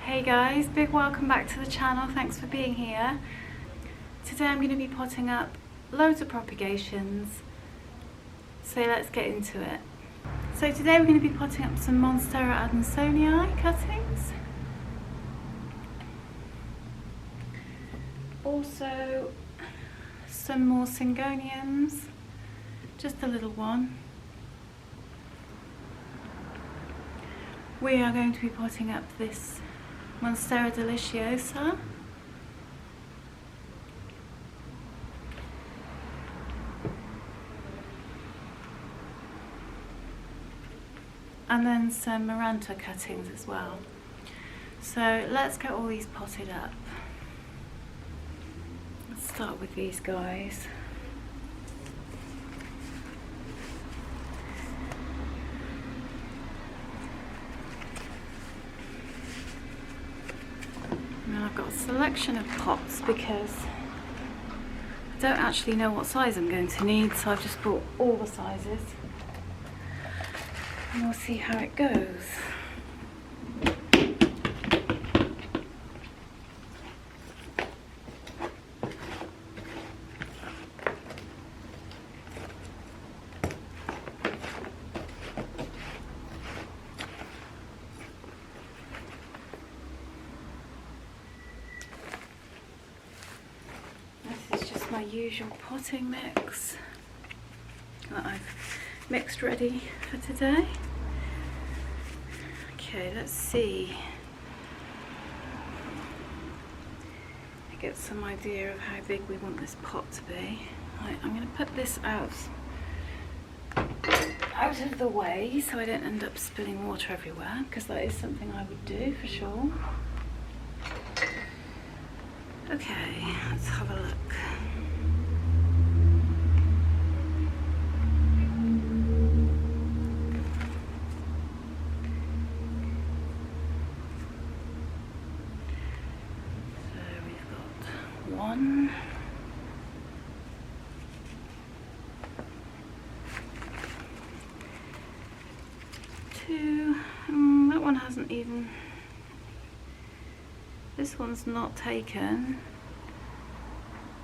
Hey guys, big welcome back to the channel, thanks for being here. Today I'm going to be potting up loads of propagations, so let's get into it. So today we're going to be potting up some Monstera Adansonii cuttings. Also some more Syngoniums, just a little one. We are going to be potting up this Monstera Deliciosa. And then some Maranta cuttings as well. So let's get all these potted up. Let's start with these guys. Now I've got a selection of pots because I don't actually know what size I'm going to need, so I've just bought all the sizes. And we'll see how it goes. This is just my usual potting mix that I've mixed ready for today. Okay, let's see. I get some idea of how big we want this pot to be. Right, I'm going to put this out of the way so I don't end up spilling water everywhere, because that is something I would do for sure. Okay, let's have a look. One, two, that one hasn't even, this one's not taken,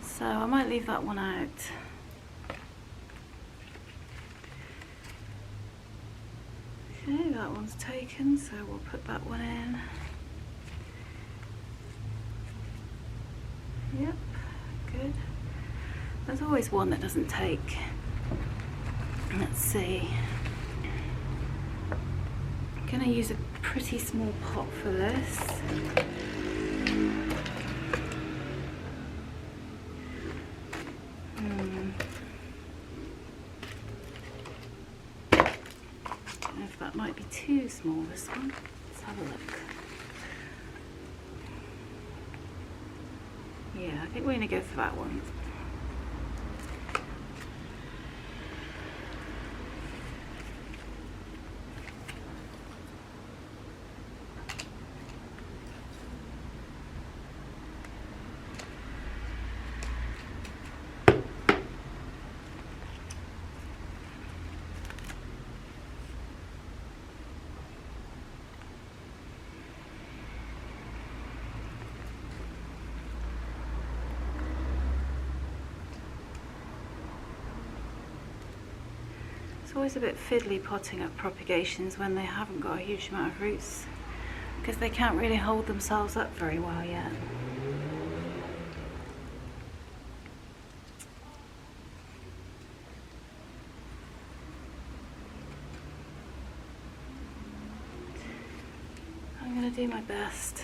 so I might leave that one out. Okay, that one's taken, so we'll put that one in. Yep, good. There's always one that doesn't take. Let's see. I'm going to use a pretty small pot for this. I don't know if that might be too small, this one. Let's have a look. Yeah, I think we're going to go for that one. It's always a bit fiddly potting up propagations when they haven't got a huge amount of roots, because they can't really hold themselves up very well yet. I'm going to do my best.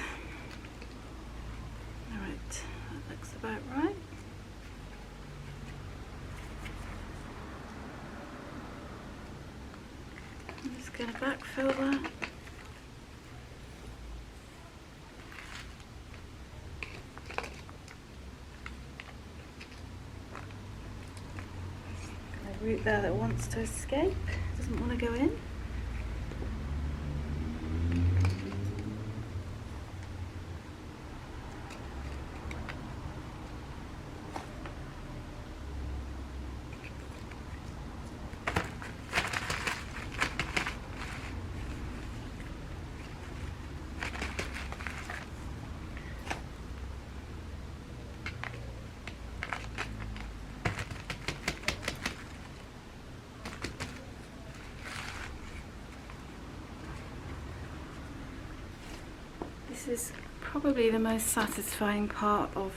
Alright, that looks about right. I'm just going to backfill that. Got a root there that wants to escape, doesn't want to go in. This is probably the most satisfying part of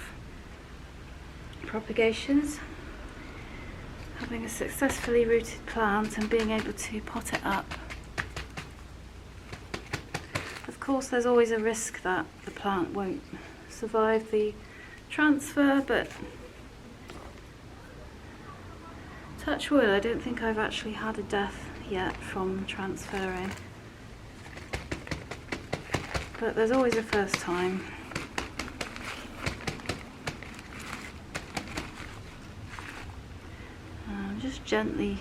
propagations, having a successfully rooted plant and being able to pot it up. Of course, there's always a risk that the plant won't survive the transfer, but touch wood, I don't think I've actually had a death yet from transferring. But there's always a first time. I'm just gently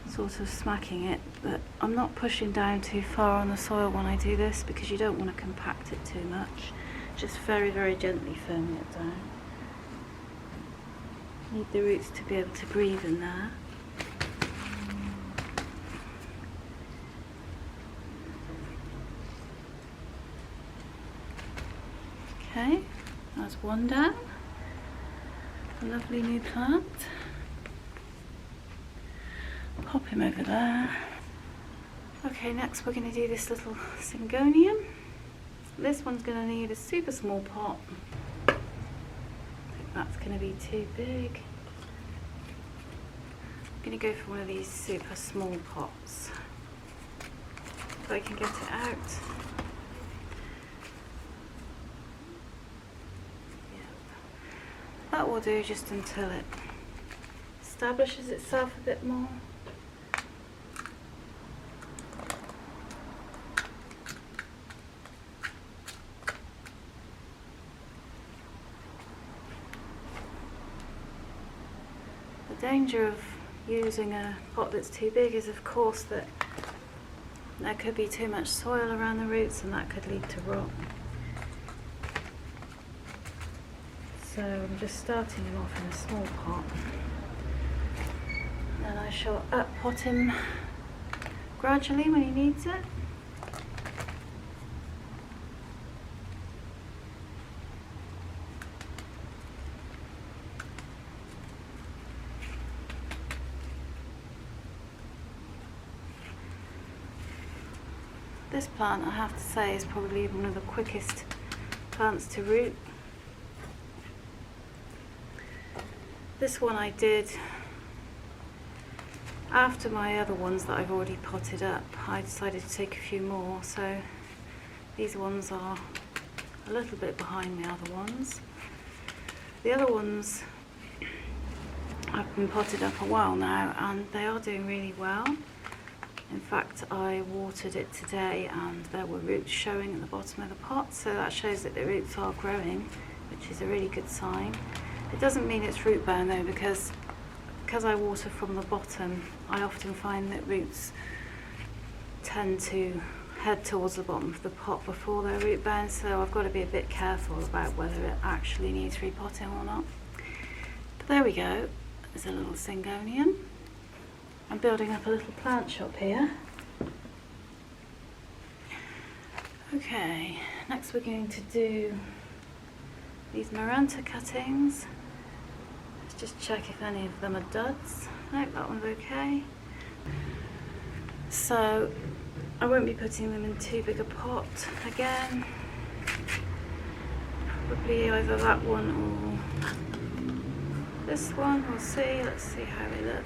sort of smacking it, but I'm not pushing down too far on the soil when I do this because you don't want to compact it too much. Just very, very gently firming it down. Need the roots to be able to breathe in there. Okay, that's one down. A lovely new plant. Pop him over there. Okay, next we're going to do this little Syngonium. This one's going to need a super small pot. I think that's going to be too big. I'm going to go for one of these super small pots. If I can get it out. That will do just until it establishes itself a bit more. The danger of using a pot that's too big is, of course, that there could be too much soil around the roots and that could lead to rot. So I'm just starting him off in a small pot. Then I shall up-pot him gradually when he needs it. This plant, I have to say, is probably one of the quickest plants to root. This one I did after my other ones that I've already potted up. I decided to take a few more, so these ones are a little bit behind the other ones. The other ones I've been potted up a while now and they are doing really well. In fact, I watered it today and there were roots showing at the bottom of the pot, so that shows that the roots are growing, which is a really good sign. It doesn't mean it's root bound though, because I water from the bottom, I often find that roots tend to head towards the bottom of the pot before they're root bound, so I've got to be a bit careful about whether it actually needs repotting or not. But there we go, there's a little Syngonium. I'm building up a little plant shop here. Okay, next we're going to do these Maranta cuttings. Let's just check if any of them are duds. Nope, that one's okay. So I won't be putting them in too big a pot again. Probably either that one or this one. We'll see. Let's see how they look.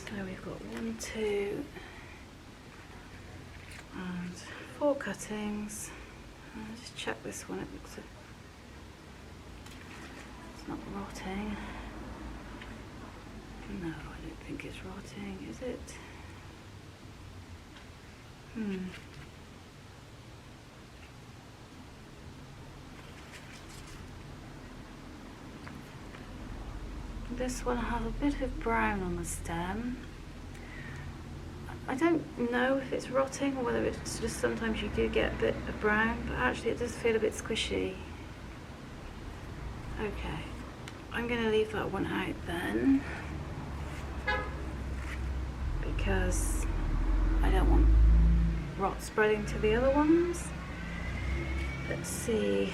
So we've got 1, 2 and 4 cuttings. I'll just check this one. It looks it's not rotting. No, I don't think it's rotting, is it? This one has a bit of brown on the stem. I don't know if it's rotting or whether it's just sometimes you do get a bit of brown, but actually it does feel a bit squishy. Okay, I'm going to leave that one out then, because I don't want rot spreading to the other ones. Let's see.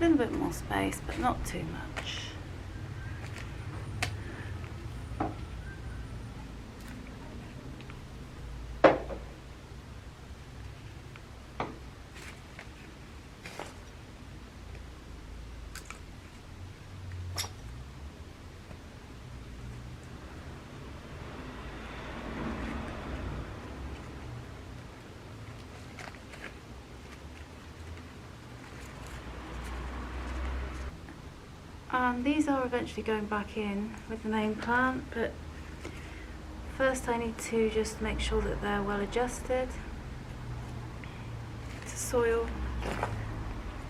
a little bit more space, but not too much. These are eventually going back in with the main plant, but first I need to just make sure that they're well adjusted to soil.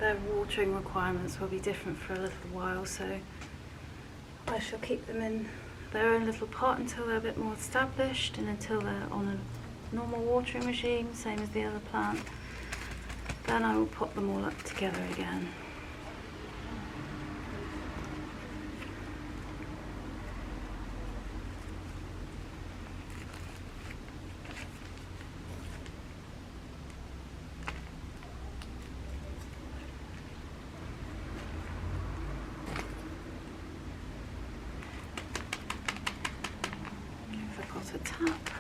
Their watering requirements will be different for a little while, so I shall keep them in their own little pot until they're a bit more established and until they're on a normal watering regime, same as the other plant. Then I will pop them all up together again. Tap.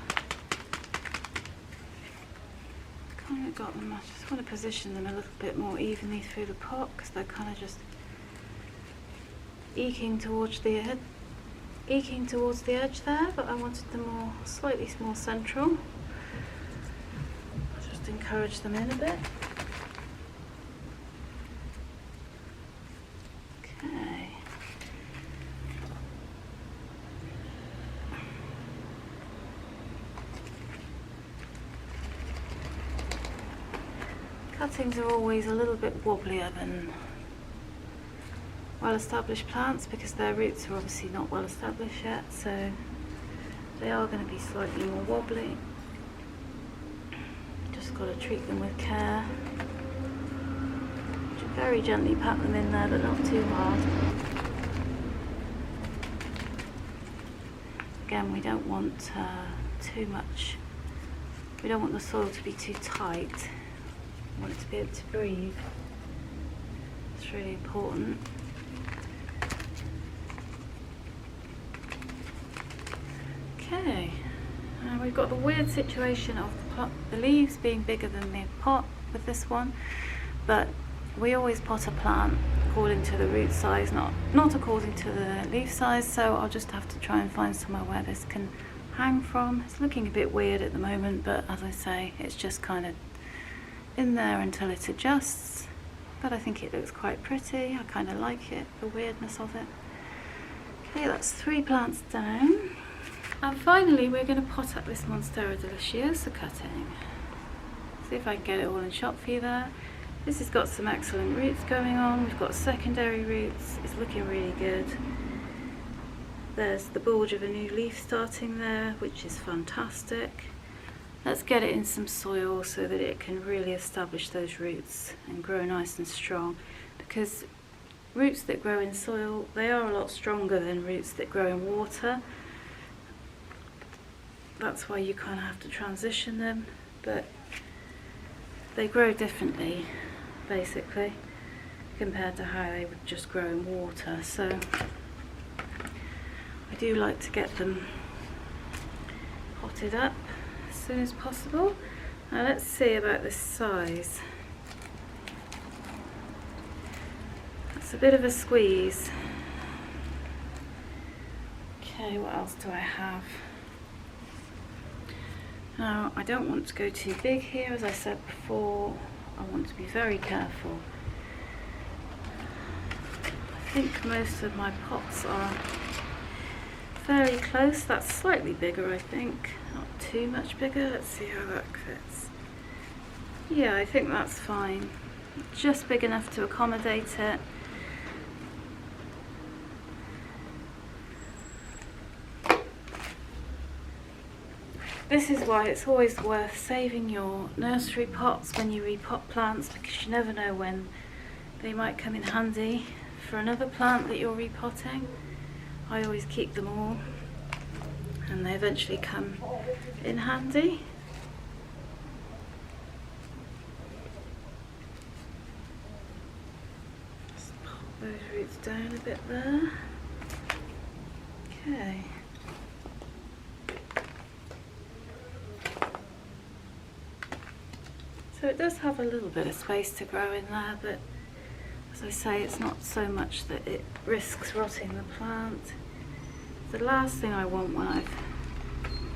Kind of got them. I just want to position them a little bit more evenly through the pot because they're kind of just eking towards the edge there, but I wanted them slightly more central. I'll just encourage them in a bit. Okay. Cuttings are always a little bit wobblier than well-established plants because their roots are obviously not well established yet, so they are going to be slightly more wobbly. Just got to treat them with care. Very gently pat them in there, but not too hard. Again, we don't want too much. We don't want the soil to be too tight. We want it to be able to breathe. It's really important. Okay, we've got the weird situation of the leaves being bigger than the pot with this one, but we always pot a plant according to the root size, not according to the leaf size, so I'll just have to try and find somewhere where this can hang from. It's looking a bit weird at the moment, but as I say, it's just kind of in there until it adjusts, but I think it looks quite pretty. I kind of like it, the weirdness of it. Okay, that's 3 plants down. And finally we're going to pot up this Monstera Deliciosa cutting. See if I can get it all in shot for you there. This has got some excellent roots going on. We've got secondary roots. It's looking really good. There's the bulge of a new leaf starting there, which is fantastic. Let's get it in some soil so that it can really establish those roots and grow nice and strong, because roots that grow in soil, they are a lot stronger than roots that grow in water. That's why you kind of have to transition them, but they grow differently basically compared to how they would just grow in water. So I do like to get them potted up as soon as possible. Now let's see about this size. It's a bit of a squeeze. Okay, what else do I have? Now I don't want to go too big here, as I said before. I want to be very careful. I think most of my pots are fairly close. That's slightly bigger, I think. Not too much bigger. Let's see how that fits. Yeah, I think that's fine. Just big enough to accommodate it. This is why it's always worth saving your nursery pots when you repot plants, because you never know when they might come in handy for another plant that you're repotting. I always keep them all and they eventually come in handy. Just those roots down a bit there. Okay. So it does have a little bit of space to grow in there, but as I say, it's not so much that it risks rotting the plant. The last thing I want when I've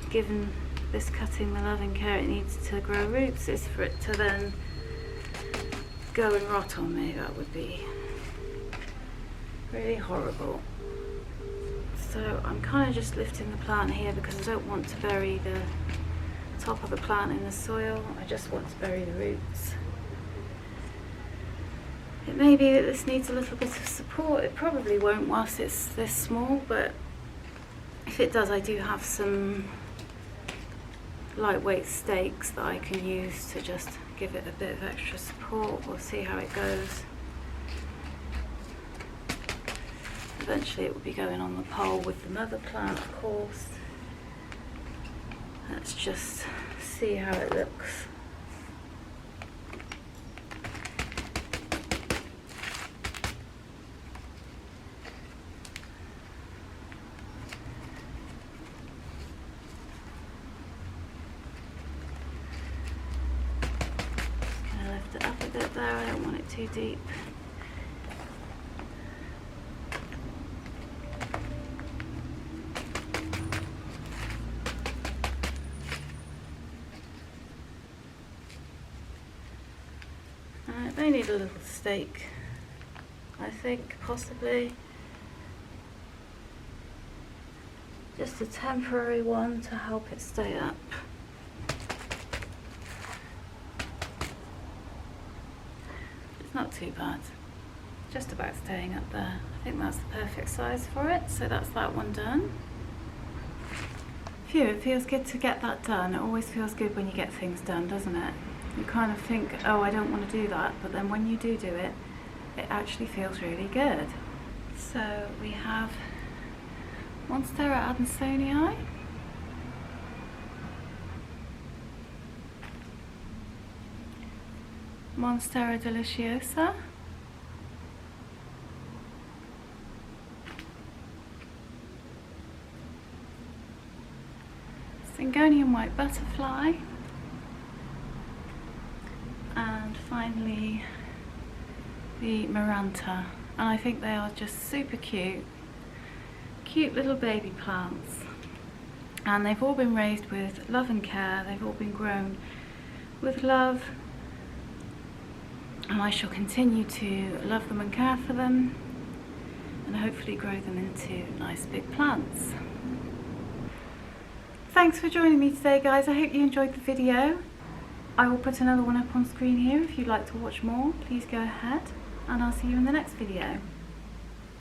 given this cutting the love and care it needs to grow roots is for it to then go and rot on me. That would be really horrible. So I'm kind of just lifting the plant here because I don't want to bury the top of the plant in the soil. I just want to bury the roots. It may be that this needs a little bit of support. It probably won't whilst it's this small, but if it does, I do have some lightweight stakes that I can use to just give it a bit of extra support. We'll see how it goes. Eventually it will be going on the pole with the mother plant, of course. Let's just see how it looks. Just going to lift it up a bit there, I don't want it too deep. They need a little stake, I think, possibly. Just a temporary one to help it stay up. It's not too bad. Just about staying up there. I think that's the perfect size for it, so that's that one done. Phew, it feels good to get that done. It always feels good when you get things done, doesn't it? You kind of think, oh, I don't want to do that, but then when you do it, it actually feels really good. So we have Monstera Adansonii, Monstera Deliciosa, Syngonium white butterfly, and finally the Maranta. And I think they are just super cute little baby plants, and they've all been raised with love and care. They've all been grown with love, and I shall continue to love them and care for them and hopefully grow them into nice big plants. Thanks for joining me today, guys. I hope you enjoyed the video. I will put another one up on screen here. If you'd like to watch more, please go ahead, and I'll see you in the next video.